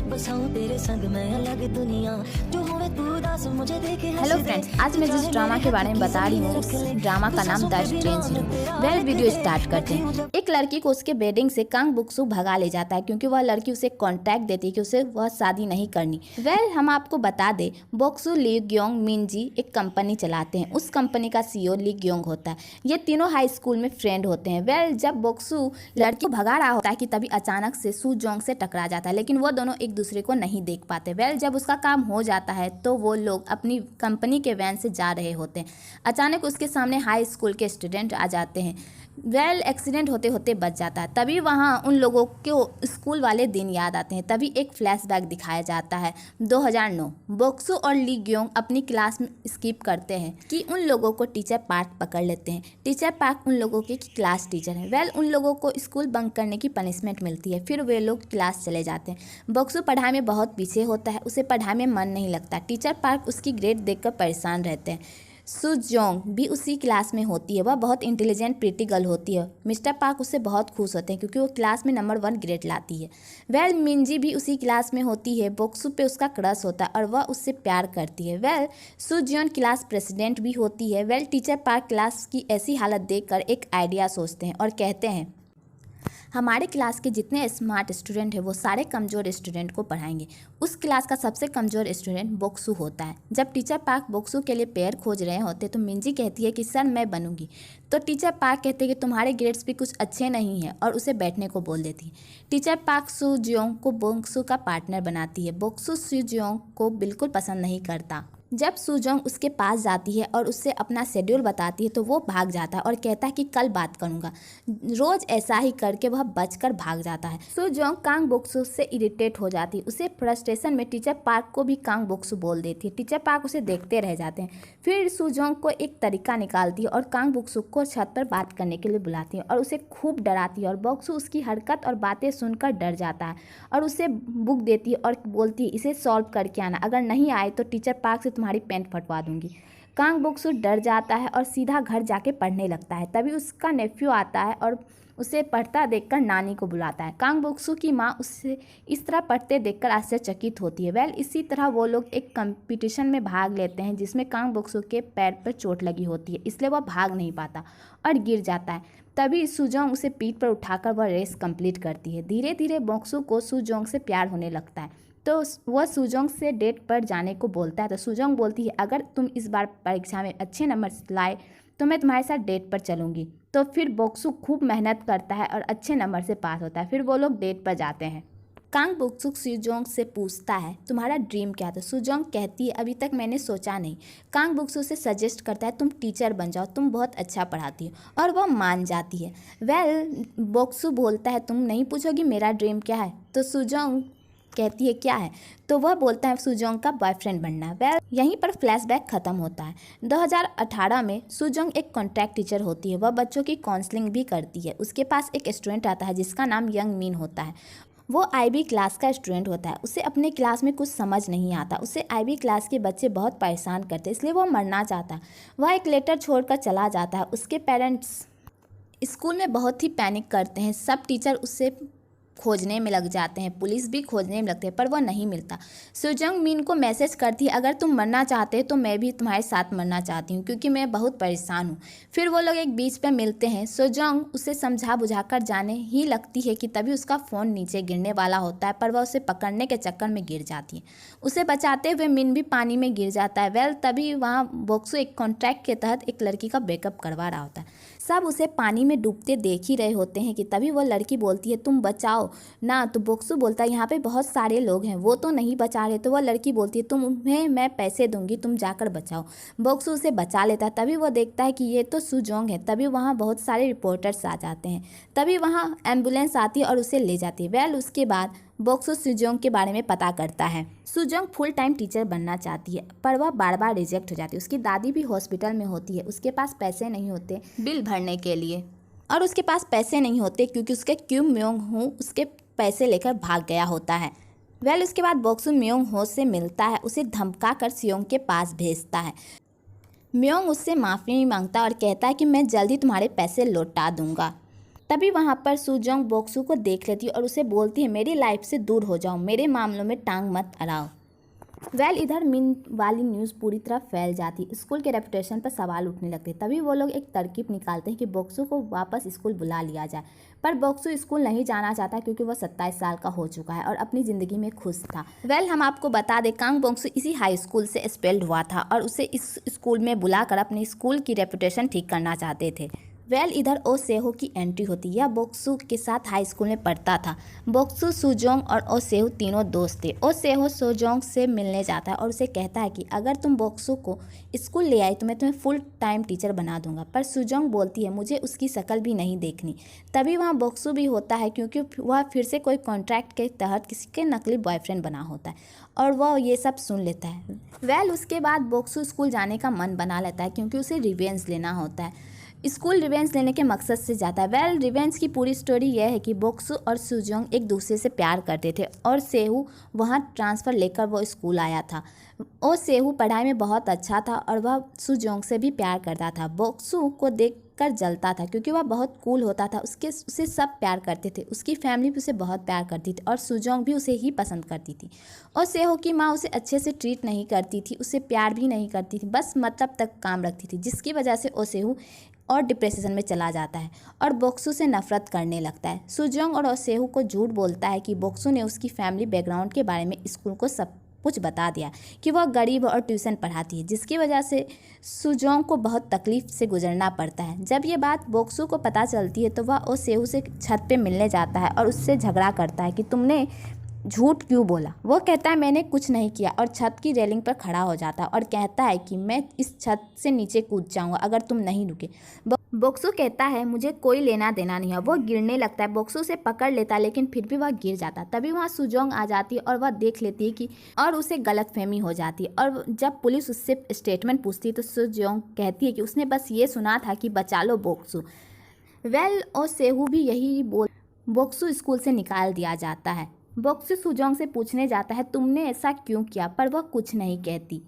बसाऊं तेरे संग मैं अलग दुनिया जो होवे तू दास मुझे देखे। हेलो फ्रेंड्स, आज मैं जिस ड्रामा के बारे में बता रही हूँ उस ड्रामा का नाम the strange hero. Well video start करते हैं। एक लड़की को उसके बेडिंग से कांग बुक्सू भगा ले जाता है क्योंकि वह लड़की उसे कॉन्ट्रैक्ट देती है कि उसे वह शादी नहीं करनी। वेल हम आपको बता दें, बोक्सू, ली ग्योंग, मिनजी एक कंपनी चलाते हैं। उस कंपनी का सीईओ ली ग्योंग होता है। ये तीनों हाई स्कूल में फ्रेंड होते हैं। वेल जब बोक्सू लड़की को भगा रहा होता है कि तभी अचानक से सू जोंग से टकरा जाता है, लेकिन वो दोनों एक दूसरे को नहीं देख पाते। वेल जब उसका काम हो जाता है तो वो लोग अपनी कंपनी के वैन से जा रहे होते हैं। अचानक उसके सामने हाई स्कूल के स्टूडेंट आ जाते हैं। वेल एक्सीडेंट होते होते बच जाता है। तभी वहाँ उन लोगों को स्कूल वाले दिन याद आते हैं। तभी एक फ्लैशबैक दिखाया जाता है 2009। बोक्सू और ली ग्योंग अपनी क्लास में स्किप करते हैं कि उन लोगों को टीचर पार्क पकड़ लेते हैं। टीचर पार्क उन लोगों के क्लास टीचर हैं। वेल उन लोगों को स्कूल बंक करने की पनिशमेंट मिलती है। फिर वे लोग क्लास चले जाते हैं। बोक्सू पढ़ाई में बहुत पीछे होता है, उसे पढ़ाई में मन नहीं लगता। टीचर पार्क उसकी ग्रेड देखकर परेशान रहते हैं। सू जोंग भी उसी क्लास में होती है। वह बहुत इंटेलिजेंट प्रीटी गर्ल होती है। मिस्टर पार्क उससे बहुत खुश होते हैं क्योंकि वो क्लास में नंबर 1 ग्रेड लाती है। वेल मिंजी भी उसी क्लास में होती है। बोक्सू पे उसका क्रश होता है और वह उससे प्यार करती है। वेल सू जियोन क्लास प्रेसिडेंट भी होती है। वेल टीचर पार्क क्लास की ऐसी हालत देखकर एक आइडिया सोचते हैं और कहते हैं, हमारे क्लास के जितने स्मार्ट स्टूडेंट हैं वो सारे कमज़ोर स्टूडेंट को पढ़ाएंगे। उस क्लास का सबसे कमज़ोर स्टूडेंट बोक्सू होता है। जब टीचर पार्क बोक्सू के लिए पेयर खोज रहे होते तो मिंजी कहती है कि सर मैं बनूंगी। तो टीचर पार्क कहते हैं कि तुम्हारे ग्रेड्स भी कुछ अच्छे नहीं हैं और उसे बैठने को बोल देती है। टीचर पार्क सू जियोंग को बोक्सू का पार्टनर बनाती है। बोक्सू सू जियोंग को बिल्कुल पसंद नहीं करता। जब सू जोंग उसके पास जाती है और उससे अपना शेड्यूल बताती है तो वो भाग जाता है और कहता है कि कल बात करूंगा। रोज ऐसा ही करके वह बचकर भाग जाता है। सू जोंग कांग बोक्सू से इरिटेट हो जाती है। उसे फ्रस्ट्रेशन में टीचर पार्क को भी कांग बोक्सू बोल देती है। टीचर पार्क उसे देखते रह जाते हैं। फिर सू जोंग को एक तरीका निकालती है और कांग बोक्सू को छत पर बात करने के लिए बुलाती है और उसे खूब डराती है। और बोक्सू उसकी हरकत और बातें सुनकर डर जाता है और उसे बुक देती है और बोलती है इसे सॉल्व करके आना, अगर नहीं आए तो टीचर पार्क से तुम्हारी पेंट फटवा दूंगी। कांग बोक्सू डर जाता है और सीधा घर जाके पढ़ने लगता है। तभी उसका नेफ्यू आता है और उसे पढ़ता देखकर नानी को बुलाता है। कांग बोक्सू की माँ उससे इस तरह पढ़ते देखकर आश्चर्यचकित होती है। वेल इसी तरह वो लोग एक कंपटीशन में भाग लेते हैं जिसमें कांग बोक्सू के पैर पर चोट लगी होती है, इसलिए वह भाग नहीं पाता और गिर जाता है। तभी सू जोंग उसे पीठ पर उठाकर वह रेस कंप्लीट करती है। धीरे धीरे बोक्सू को सू जोंग से प्यार होने लगता है तो वह सू जोंग से डेट पर जाने को बोलता है। तो सू जोंग बोलती है अगर तुम इस बार परीक्षा में अच्छे नंबर लाए तो मैं तुम्हारे साथ डेट पर चलूँगी। तो फिर बोक्सू खूब मेहनत करता है और अच्छे नंबर से पास होता है। फिर वो लोग डेट पर जाते हैं। कांग बोक्सू सू जोंग से पूछता है तुम्हारा ड्रीम क्या था। सू जोंग कहती है अभी तक मैंने सोचा नहीं। कांग बोक्सू से सजेस्ट करता है तुम टीचर बन जाओ, तुम बहुत अच्छा पढ़ाती हो, और वह मान जाती है। वेल बोक्सू बोलता है तुम नहीं पूछोगी मेरा ड्रीम क्या है। तो सू जोंग कहती है क्या है, तो वह बोलता है सू जोंग का बॉयफ्रेंड बनना। वेल यहीं पर फ्लैशबैक खत्म होता है। 2018 में सू जोंग एक कॉन्ट्रैक्ट टीचर होती है। वह बच्चों की काउंसलिंग भी करती है। उसके पास एक स्टूडेंट आता है जिसका नाम यंग मिन होता है। वो आईबी क्लास का स्टूडेंट होता है। उसे अपने क्लास में कुछ समझ नहीं आता। उसे आईबी क्लास के बच्चे बहुत परेशान करते हैं, इसलिए वो मरना चाहता है। वह एक लेटर छोड़कर चला जाता है। उसके पेरेंट्स स्कूल में बहुत ही पैनिक करते हैं। सब टीचर उससे खोजने में लग जाते हैं, पुलिस भी खोजने में लगती है, पर वह नहीं मिलता। सू जोंग मिन को मैसेज करती है अगर तुम मरना चाहते हो तो मैं भी तुम्हारे साथ मरना चाहती हूँ क्योंकि मैं बहुत परेशान हूँ। फिर वो लोग एक बीच पे मिलते हैं। सू जोंग उसे समझा बुझाकर जाने ही लगती है कि तभी उसका फ़ोन नीचे गिरने वाला होता है, पर वह उसे पकड़ने के चक्कर में गिर जाती है। उसे बचाते हुए मिन भी पानी में गिर जाता है। वेल तभी वहाँ बोक्सू एक कॉन्ट्रैक्ट के तहत एक लड़की का बैकअप करवा रहा होता है। सब उसे पानी में डूबते देख ही रहे होते हैं कि तभी वह लड़की बोलती है तुम बचाओ ना। तो बोक्सू बोलता है यहाँ पे बहुत सारे लोग हैं, वो तो नहीं बचा रहे। तो वह लड़की बोलती है तुम्हें मैं पैसे दूंगी, तुम जाकर बचाओ। बोक्सू उसे बचा लेता है। तभी वह देखता है कि ये तो सू जोंग है। तभी वहाँ बहुत सारे रिपोर्टर्स आ जाते हैं। तभी वहाँ एम्बुलेंस आती है और उसे ले जाती है। वेल उसके बाद बोक्सू सू जोंग के बारे में पता करता है। सू जोंग फुल टाइम टीचर बनना चाहती है पर वह बार बार रिजेक्ट हो जाती है। उसकी दादी भी हॉस्पिटल में होती है। उसके पास पैसे नहीं होते बिल भरने के लिए और उसके पास पैसे नहीं होते क्योंकि उसके क्यूम म्योंग हो उसके पैसे लेकर भाग गया होता है। वेल उसके बाद बोक्सू म्योंग हो से मिलता है। उसे धमका कर सियोंग के पास भेजता है। म्योंग उससे माफ़ी मांगता और कहता है कि मैं जल्दी तुम्हारे पैसे लौटा दूंगा। तभी वहाँ पर सुजोंग बोक्सू को देख लेती है और उसे बोलती है मेरी लाइफ से दूर हो जाओ, मेरे मामलों में टांग मत अड़ाओ। इधर मीन वाली न्यूज़ पूरी तरह फैल जाती, स्कूल के रेपुटेशन पर सवाल उठने लगते। तभी वो लोग एक तरकीब निकालते हैं कि बोक्सू को वापस स्कूल बुला लिया जाए, पर बोक्सू स्कूल नहीं जाना चाहता क्योंकि वह 27 साल का हो चुका है और अपनी ज़िंदगी में खुश था। हम आपको बता दें कांग बोक्सू इसी हाई स्कूल से एक्सपेल्ड हुआ था और उसे इस स्कूल में बुलाकर अपने स्कूल की रेपुटेशन ठीक करना चाहते थे। इधर ओ सेहो की एंट्री होती है। यह बोक्सू के साथ हाई स्कूल में पढ़ता था। बोक्सू, सुजोंग और ओ सेहो तीनों दोस्त थे। ओ सेहो सुजोंग से मिलने जाता है और उसे कहता है कि अगर तुम बोक्सू को स्कूल ले आई तो मैं तुम्हें फुल टाइम टीचर बना दूंगा, पर सुजोंग बोलती है मुझे उसकी शक्ल भी नहीं देखनी। तभी वहाँ बोक्सू भी होता है क्योंकि वह फिर से कोई कॉन्ट्रैक्ट के तहत किसी के नकली बॉयफ्रेंड बना होता है और वह ये सब सुन लेता है। उसके बाद बोक्सू स्कूल जाने का मन बना लेता है क्योंकि उसे रिवेंज लेना होता है। स्कूल रिवेंज लेने के मकसद से जाता है। रिवेंज की पूरी स्टोरी यह है कि बोक्सू और सुजोंग एक दूसरे से प्यार करते थे और सेहू वहाँ ट्रांसफ़र लेकर वो स्कूल आया था। और सेहू पढ़ाई में बहुत अच्छा था और वह सुजोंग से भी प्यार करता था। बोक्सू को देखकर जलता था क्योंकि वह बहुत कूल होता था, उसे सब प्यार करते थे, उसकी फैमिली भी उसे बहुत प्यार करती थी और सुजोंग भी उसे ही पसंद करती थी। और सेहू की माँ उसे अच्छे से ट्रीट नहीं करती थी, उसे प्यार भी नहीं करती थी, बस मतलब तक काम रखती थी, जिसकी वजह से ओसेहू और डिप्रेशन में चला जाता है और बोक्सू से नफरत करने लगता है। सुजोंग और ओसेहू को झूठ बोलता है कि बोक्सू ने उसकी फैमिली बैकग्राउंड के बारे में स्कूल को सब कुछ बता दिया कि वह गरीब और ट्यूशन पढ़ाती है, जिसकी वजह से सुजोंग को बहुत तकलीफ से गुजरना पड़ता है। जब ये बात बोक्सू को पता चलती है तो वह ओसेहू से छत पे मिलने जाता है और उससे झगड़ा करता है कि तुमने झूठ क्यों बोला। वो कहता है मैंने कुछ नहीं किया और छत की रेलिंग पर खड़ा हो जाता है और कहता है कि मैं इस छत से नीचे कूद जाऊंगा अगर तुम नहीं रुके। बोक्सू कहता है मुझे कोई लेना देना नहीं है। वो गिरने लगता है, बोक्सू उसे पकड़ लेता है लेकिन फिर भी वह गिर जाता है। तभी वहाँ सुजोंग आ जाती है और वह देख लेती है कि और उसे गलतफहमी हो जाती है और जब पुलिस उससे स्टेटमेंट पूछती है तो सुजोंग कहती है कि उसने बस ये सुना था कि बचा लो बोक्सू। और सेहू भी यही बोल बोक्सू स्कूल से निकाल दिया जाता है। बोक्सू सुजोंग से पूछने जाता है तुमने ऐसा क्यों किया, पर वह कुछ नहीं कहती।